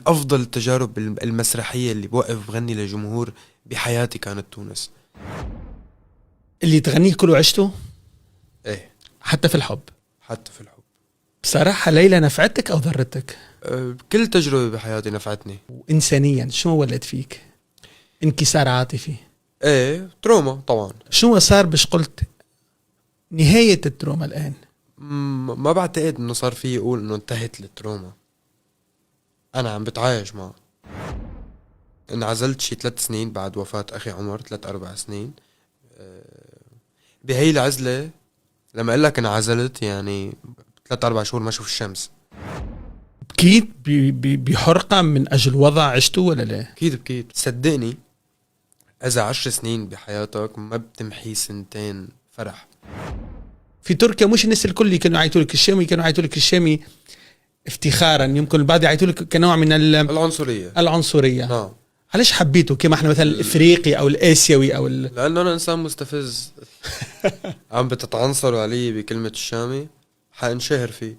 أفضل التجارب المسرحية اللي بوقف بغني لجمهور بحياتي كانت تونس. اللي تغنيه كله عشته إيه، حتى في الحب؟ حتى في الحب. بصراحة ليلى نفعتك أو ضرتك؟ كل تجربة بحياتي نفعتني. وإنسانيا شو ولد فيك؟ انكسار عاطفي؟ إيه، تروما طبعا. شو صار بش قلت نهاية التروما الآن؟ ما بعتقد إنه صار فيه يقول إنه انتهت التروما. أنا عم بتعايش معه. انعزلت شي 3 سنين بعد وفاة أخي عمر، 3-4 سنين. بهي العزلة لما أقول لك انعزلت يعني 3-4 شهور ما شوف الشمس. بكيت بحرقة من أجل وضع عشته ولا لا؟ أكيد بكيت. صدقني إذا 10 سنين بحياتك ما بتمحي 2 فرح. في تركيا مش الناس الكل اللي كانوا يعيطوا لك الشامي كانوا يعيطوا لك الشامي افتخارا، يمكن البعض يعيطوا لك كنوع من العنصرية. نعم. علاش حبيته كما احنا مثلا الافريقي او الاسيوي او لانه انا انسان مستفز. عم بتتعنصروا علي بكلمة الشامي حانشهر فيه.